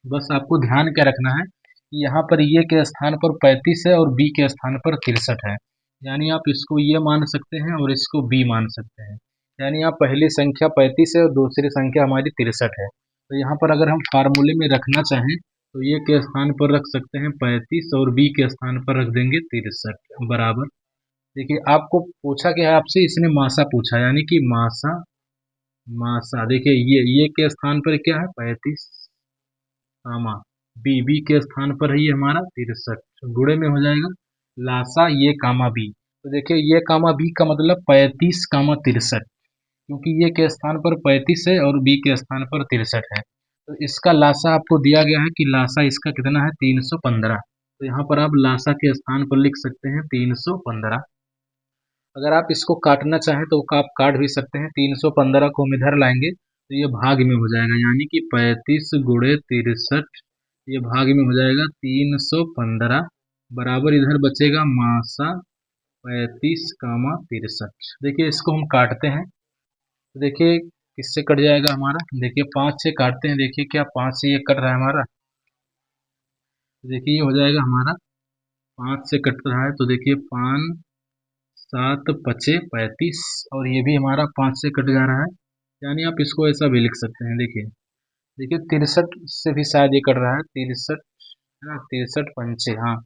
बस आपको ध्यान क्या रखना है कि यहाँ पर ये के स्थान पर 35 है और बी के स्थान पर 63 है, यानी आप इसको ये मान सकते हैं और इसको बी मान सकते हैं। यानी आप पहली संख्या 35 है और दूसरी संख्या हमारी 63 है। तो यहाँ पर अगर हम फार्मूले में रखना चाहें तो ये के स्थान पर रख सकते हैं 35 और बी के स्थान पर रख देंगे 63 बराबर। देखिए आपको पूछा क्या है, आपसे इसने मासा पूछा, यानी कि मासा मासा देखिए ये के स्थान पर क्या है 35 कामा बी, बी के स्थान पर है ये हमारा 63, गुणे में हो जाएगा लासा ये कामा बी। तो देखिए ये कामा बी का मतलब 35, क्योंकि ये के स्थान पर 35 है और बी के स्थान पर 63 है। तो इसका लासा आपको दिया गया है कि लासा इसका कितना है 315। तो यहाँ पर आप लासा के स्थान पर लिख सकते हैं 315। अगर आप इसको काटना चाहें तो आप काट भी सकते हैं। 315 को हम इधर लाएंगे तो ये भाग में हो जाएगा, यानी कि 35 गुणे 63, ये भाग में हो जाएगा 315 बराबर इधर बचेगा मासा 35, 63। देखिए इसको हम काटते हैं तो देखिए किससे कट जाएगा हमारा, देखिए 5 से काटते हैं। देखिए क्या 5 से ये कट रहा है हमारा, तो देखिए ये हो जाएगा हमारा 5 से कट रहा है, तो देखिए 5 7 पचे 35 और ये भी हमारा 5 से कट जा रहा है, यानी आप इसको ऐसा भी लिख सकते हैं। देखिए देखिए 63 से भी शायद ये कट रहा है, 63 है ना, 63 पंचे, हाँ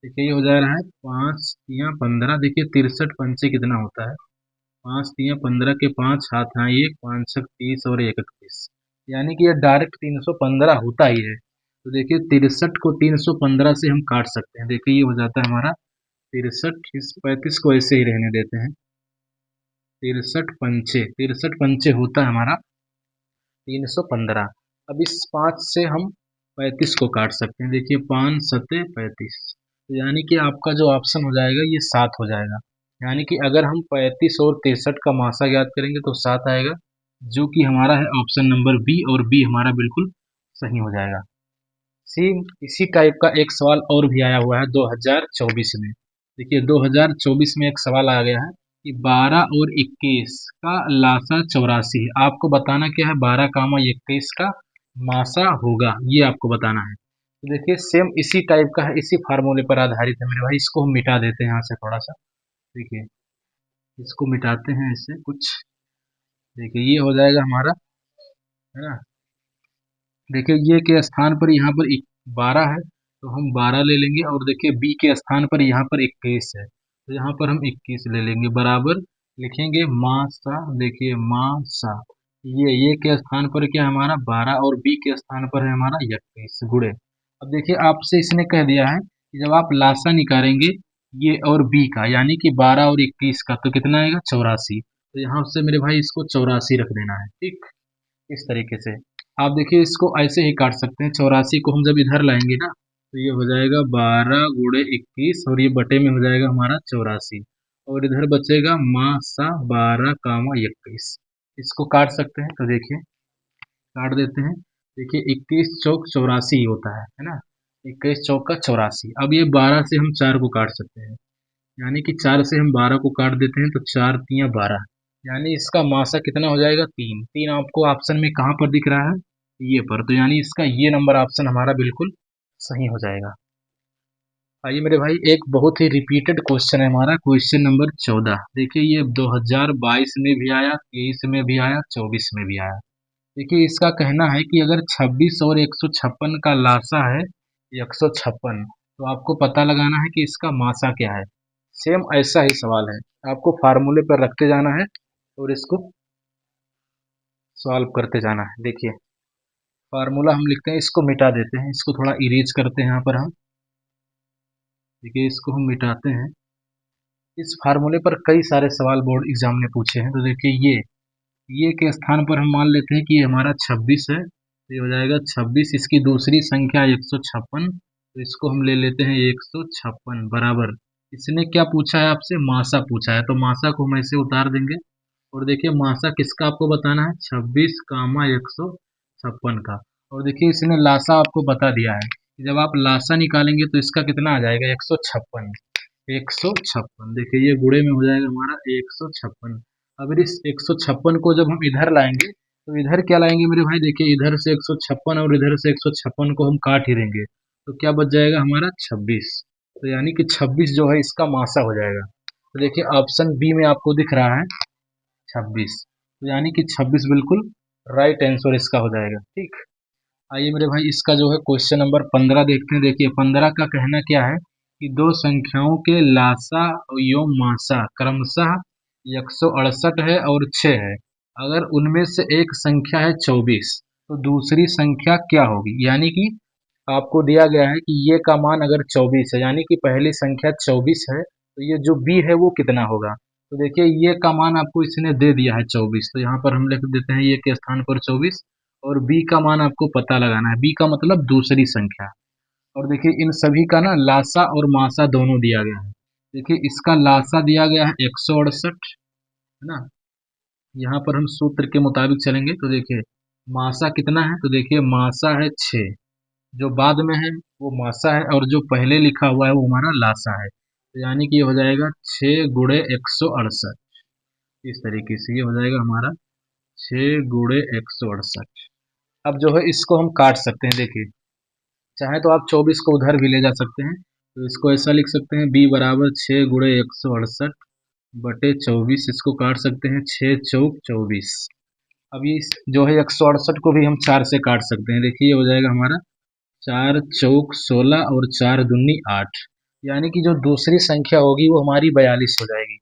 देखिए ये हो जा रहा है 5 तियाँ 15। देखिए 63 पंचे कितना होता है, 5 तियाँ 15 के 5 हाथ हाँ ये 5 छक 30 और 1 31, यानी कि ये डायरेक्ट 315 होता ही है। तो देखिए 63 को 315 से हम काट सकते हैं। देखिए ये हो जाता है हमारा 63, इस 35 को ऐसे ही रहने देते हैं। 63 पंचे होता है हमारा 315। अब इस 5 से हम 35 को काट सकते हैं। देखिए 5 सते 35, तो यानी कि आपका जो ऑप्शन हो जाएगा ये 7 हो जाएगा। यानी कि अगर हम 35 और 63 का मासा ज्ञात करेंगे तो 7 आएगा, जो कि हमारा है ऑप्शन नंबर बी, और बी हमारा बिल्कुल सही हो जाएगा। सेम इसी टाइप का एक सवाल और भी आया हुआ है 2024 में। देखिए 2024 में एक सवाल आ गया है कि 12 और 21 का लासा 84 है। आपको बताना क्या है, 12 कामा 21 का मासा होगा, ये आपको बताना है। तो देखिए सेम इसी टाइप का है, इसी फार्मूले पर आधारित है मेरे भाई। इसको हम मिटा देते हैं यहाँ से थोड़ा सा। देखिए इसको मिटाते हैं इससे कुछ। देखिए ये हो जाएगा हमारा, है ना। देखिए ये के स्थान पर यहाँ पर 12 है तो हम 12 ले लेंगे, और देखिए बी के स्थान पर यहाँ पर 21 है तो यहाँ पर हम 21 ले लेंगे बराबर लिखेंगे मासा। देखिए मासा ये के स्थान पर क्या है हमारा 12 और बी के स्थान पर है हमारा 21 गुणे। अब देखिए आपसे इसने कह दिया है कि जब आप लासा निकालेंगे ये और बी का, यानी कि 12 और 21 का, तो कितना आएगा 84। तो यहाँ से मेरे भाई इसको 84 रख देना है, ठीक। इस तरीके से आप देखिए इसको ऐसे ही काट सकते हैं। 84 को हम जब इधर लाएंगे ना तो ये हो जाएगा 12 गुणे 21 और ये बटे में हो जाएगा हमारा 84, और इधर बचेगा मासा 12 कामा 21। इसको काट सकते हैं, तो देखिए काट देते हैं। देखिए 21 चौक 84 ही होता है ना, 21 चौक का 84। अब ये 12 से हम 4 को काट सकते हैं, यानी कि 4 से हम 12 को काट देते हैं तो 4 तियाँ 12, यानी इसका मासा कितना हो जाएगा 3। 3 आपको ऑप्शन में कहाँ पर दिख रहा है, ये पर, तो यानी इसका ये नंबर ऑप्शन हमारा बिल्कुल सही हो जाएगा। आइए मेरे भाई, एक बहुत ही रिपीटेड क्वेश्चन है हमारा, क्वेश्चन नंबर 14। देखिए ये 2022 में भी आया, 23 में भी आया, 24 में भी आया। देखिए इसका कहना है कि अगर 26 और 156 का लासा है 156, तो आपको पता लगाना है कि इसका मासा क्या है। सेम ऐसा ही सवाल है, आपको फार्मूले पर रखते जाना है और इसको सॉल्व करते जाना है। देखिए फार्मूला हम लिखते हैं, इसको मिटा देते हैं, इसको थोड़ा इरेज करते हैं यहाँ पर हम। देखिए इसको हम मिटाते हैं। इस फार्मूले पर कई सारे सवाल बोर्ड एग्जाम में पूछे हैं। तो देखिए ये के स्थान पर हम मान लेते हैं कि ये हमारा 26 है, तो ये हो जाएगा 26। इसकी दूसरी संख्या 156, तो इसको हम ले लेते हैं 156 बराबर। इसने क्या पूछा है आपसे, मासा पूछा है, तो मासा को हम ऐसे उतार देंगे। और देखिए मासा किसका आपको बताना है, 26 कामा 156 का। और देखिए इसने लासा आपको बता दिया है कि जब आप लासा निकालेंगे तो इसका कितना आ जाएगा, 156। 156 देखिए ये गुणे में हो जाएगा हमारा 156। अगर इस 156 को जब हम इधर लाएंगे तो इधर क्या लाएंगे मेरे भाई, देखिए इधर से 156 और इधर से 156 को हम काट ही देंगे, तो क्या बच जाएगा हमारा 26। तो यानी कि 26 जो है इसका मासा हो जाएगा। तो देखिए ऑप्शन बी में आपको दिख रहा है 26, तो यानी कि 26 बिल्कुल राइट आंसर इसका हो जाएगा। ठीक, आइए मेरे भाई इसका जो है क्वेश्चन नंबर 15 देखते हैं। देखिए 15 का कहना क्या है कि दो संख्याओं के लासा एवं मासा क्रमशः 168 है और 6 है। अगर उनमें से एक संख्या है 24, तो दूसरी संख्या क्या होगी। यानी कि आपको दिया गया है कि ये का मान अगर 24 है, यानी कि पहली संख्या 24 है, तो ये जो बी है वो कितना होगा। तो देखिए ये का मान आपको इसने दे दिया है 24, तो यहाँ पर हम लिख देते हैं ये के स्थान पर 24, और बी का मान आपको पता लगाना है। बी का मतलब दूसरी संख्या। और देखिए इन सभी का ना लासा और मासा दोनों दिया गया है। देखिए इसका लासा दिया गया है 168, है ना। यहाँ पर हम सूत्र के मुताबिक चलेंगे तो देखिए मासा कितना है, तो देखिए मासा है 6, जो बाद में है वो मासा है, और जो पहले लिखा हुआ है वो हमारा लासा है। तो यानी कि ये हो जाएगा 6 गुणे 168। इस तरीके से ये हो जाएगा हमारा 6 गुणे 168। अब जो है इसको हम काट सकते हैं। देखिए चाहे तो आप 24 को उधर भी ले जा सकते हैं, तो इसको ऐसा लिख सकते हैं b बराबर 6 गुणे 168 बटे 24। इसको काट सकते हैं, 6 चौक 24। अब ये जो है 168 को भी हम 4 से काट सकते हैं। देखिए ये हो जाएगा हमारा 4 चौक 16 और 4 दूनी 8, यानी कि जो दूसरी संख्या होगी वो हमारी 42 हो जाएगी।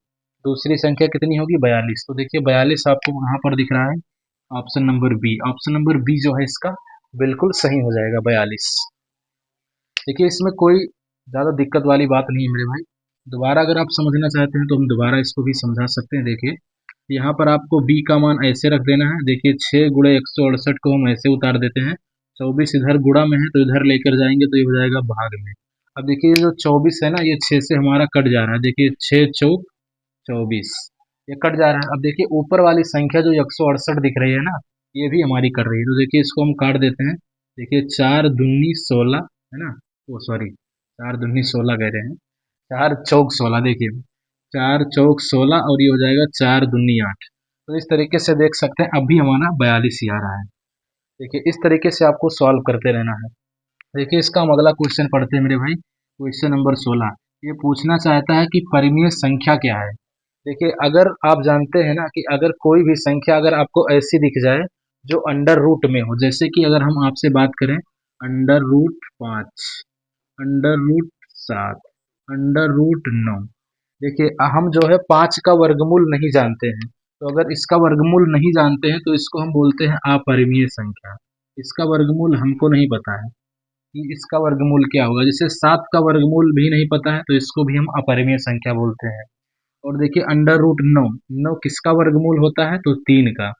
दूसरी संख्या कितनी होगी, 42। तो देखिए 42 आपको वहां पर दिख रहा है, option number B. Option number B जो है इसका बिल्कुल सही हो जाएगा, 42। देखिए इसमें कोई ज़्यादा दिक्कत वाली बात नहीं है मेरे भाई। दोबारा अगर आप समझना चाहते हैं तो हम दोबारा इसको भी समझा सकते हैं। देखिए यहाँ पर आपको b का मान ऐसे रख देना है। देखिए 6 गुणे 168 को हम ऐसे उतार देते हैं, 24 इधर गुणा में है तो इधर लेकर जाएंगे तो ये हो जाएगा भाग में। अब देखिए ये जो 24 है ना, ये 6 से हमारा कट जा रहा है। देखिए 6 चौक 24, ये कट जा रहा है। अब देखिए ऊपर वाली संख्या जो 168 दिख रही है ना, ये भी हमारी कट रही है, तो देखिए इसको हम काट देते हैं। देखिए 4 दूनी 16, है ना, वो सॉरी 4 दूनी 16 कह रहे हैं, 4 चौक 16। देखिए 4 चौक 16 और ये हो जाएगा 4 दूनी 8। तो इस तरीके से देख सकते हैं अब भी हमारा 42 ही आ रहा है। देखिए इस तरीके से आपको सॉल्व करते रहना है। देखिए इसका हम अगला क्वेश्चन पढ़ते हैं मेरे भाई, क्वेश्चन नंबर 16। ये पूछना चाहता है कि परिमेय संख्या क्या है। देखिए अगर आप जानते हैं ना कि अगर कोई भी संख्या अगर आपको ऐसी दिख जाए जो अंडर रूट में हो, जैसे कि अगर हम आपसे बात करें under root 5, under root 7, under root 9। देखिए हम जो है 5 का वर्गमूल नहीं जानते हैं, तो अगर इसका वर्गमूल नहीं जानते हैं तो इसको हम बोलते हैं अपरिमेय संख्या। इसका वर्गमूल हमको नहीं पता है कि इसका वर्गमूल क्या होगा। जैसे 7 का वर्गमूल भी नहीं पता है तो इसको भी हम अपरिमेय संख्या बोलते हैं। और देखिए अंडर रूट 9, 9 किसका वर्गमूल होता है, तो 3 का,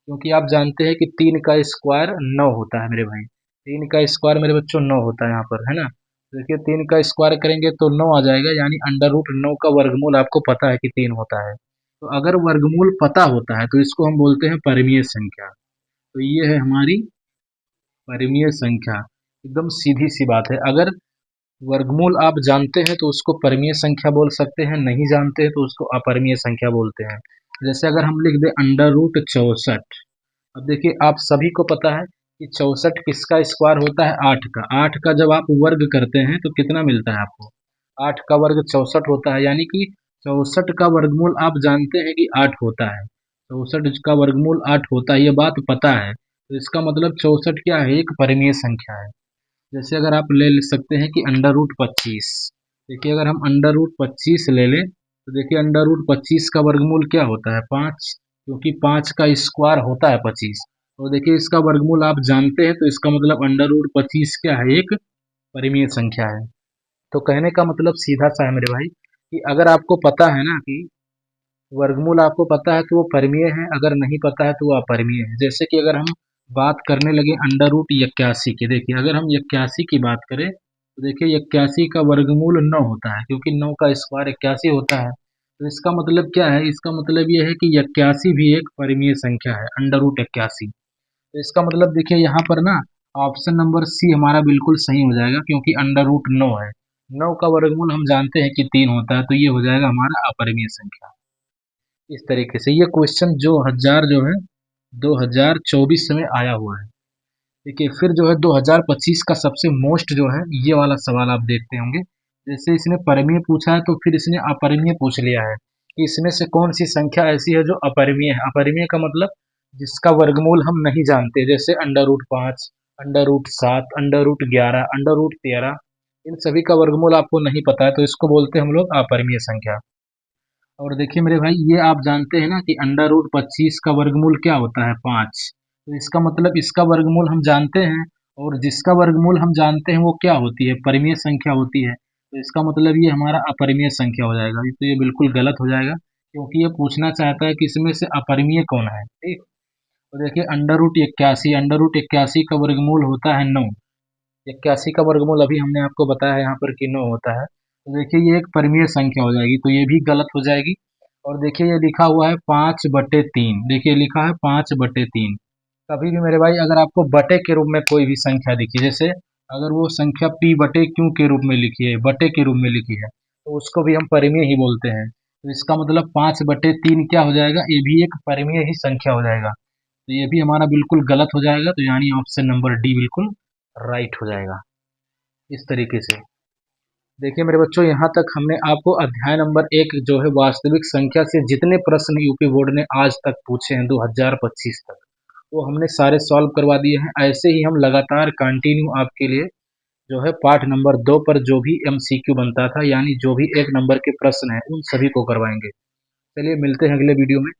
क्योंकि आप जानते हैं कि 3 का स्क्वायर 9 होता है मेरे भाई। 3 का स्क्वायर मेरे बच्चों 9 होता है यहाँ पर, है ना। देखिए 3 का स्क्वायर करेंगे तो 9 आ जाएगा, यानी अंडर रूट 9 का वर्गमूल आपको पता है कि 3 होता है। तो अगर वर्गमूल पता होता है तो इसको हम बोलते हैं परिमेय संख्या। तो ये है हमारी परिमेय संख्या। एकदम सीधी सी बात है। अगर वर्गमूल आप जानते हैं तो उसको परिमेय संख्या बोल सकते हैं, नहीं जानते हैं तो उसको अपरिमेय संख्या बोलते हैं। जैसे अगर हम लिख दें √64। अब देखिए आप सभी को पता है कि 64 किसका स्क्वायर होता है, 8 का। 8 का जब आप वर्ग करते हैं तो कितना मिलता है आपको, 8 का वर्ग 64 होता है, यानी कि 64 का वर्गमूल आप जानते हैं कि 8 होता है। 64 का वर्गमूल 8 होता है, ये बात पता है। तो इसका मतलब 64 क्या है, एक परिमेय संख्या है। जैसे अगर आप ले सकते हैं कि √25। देखिए अगर हम √25 ले लें तो देखिए √25 का वर्गमूल क्या होता है, 5, क्योंकि 5 का स्क्वायर होता है 25। तो देखिए इसका वर्गमूल आप जानते हैं, तो इसका मतलब √25 क्या है, एक परिमेय संख्या है। तो कहने का मतलब सीधा सा है मेरे भाई कि अगर आपको पता है ना कि वर्गमूल आपको पता है तो वो परिमेय है, अगर नहीं पता है तो वो अपरिमेय है। जैसे कि अगर हम बात करने लगे √81 की, देखिए अगर हम 81 की बात करें तो देखिए 81 का वर्गमूल 9 होता है, क्योंकि 9 का स्क्वायर 81 होता है। तो इसका मतलब क्या है, इसका मतलब ये है कि 81 भी एक परिमेय संख्या है, √81। तो इसका मतलब देखिए यहाँ पर ना ऑप्शन नंबर सी हमारा बिल्कुल सही हो जाएगा, क्योंकि √9 है। 9 का वर्गमूल हम जानते हैं कि 3 होता है, तो ये हो जाएगा हमारा अपरिमेय संख्या। इस तरीके से ये क्वेश्चन जो है 2024 में आया हुआ है। देखिए फिर जो है 2025 का सबसे मोस्ट जो है ये वाला सवाल आप देखते होंगे। जैसे इसने परिमेय पूछा है तो फिर इसने अपरिमेय पूछ लिया है कि इसमें से कौन सी संख्या ऐसी है जो अपरिमेय है। अपरिमेय का मतलब जिसका वर्गमूल हम नहीं जानते, जैसे √5, √7, √11, √13, इन सभी का वर्गमूल आपको नहीं पता है, तो इसको बोलते हैं हम लोग अपरिमेय संख्या। और देखिए मेरे भाई ये आप जानते हैं ना कि √25 का वर्गमूल क्या होता है, 5। तो इसका मतलब इसका वर्गमूल हम जानते हैं, और जिसका वर्गमूल हम जानते हैं वो क्या होती है, परिमेय संख्या होती है। तो इसका मतलब ये हमारा अपरिमेय संख्या हो जाएगा। तो ये बिल्कुल गलत हो जाएगा, क्योंकि ये पूछना चाहता है कि इसमें से अपरिमेय कौन है, ठीक। तो देखिए √81 का वर्गमूल होता है 9। 81 का वर्गमूल अभी हमने आपको बताया यहाँ पर कि 9 होता है। तो देखिए ये एक परिमेय संख्या हो जाएगी, तो ये भी गलत हो जाएगी। और देखिए ये लिखा हुआ है 5/3, देखिए लिखा है 5/3। कभी भी मेरे भाई अगर आपको बटे के रूप में कोई भी संख्या दिखी, जैसे अगर वो संख्या p/q के रूप में लिखी है, बटे के रूप में लिखी है, तो उसको भी हम परिमेय ही बोलते हैं। तो इसका मतलब 5/3 क्या हो जाएगा, ये भी एक परिमेय ही संख्या हो जाएगा। तो ये भी हमारा बिल्कुल गलत हो जाएगा, तो यानी ऑप्शन नंबर डी बिल्कुल राइट हो जाएगा। इस तरीके से देखिए मेरे बच्चों, यहाँ तक हमने आपको अध्याय नंबर 1 जो है वास्तविक संख्या से जितने प्रश्न यूपी बोर्ड ने आज तक पूछे हैं 2025 तक, वो हमने सारे सॉल्व करवा दिए हैं। ऐसे ही हम लगातार कंटिन्यू आपके लिए जो है पाठ नंबर 2 पर जो भी एमसीक्यू बनता था, यानी जो भी 1 नंबर के प्रश्न हैं, उन सभी को करवाएंगे। चलिए मिलते हैं अगले वीडियो में।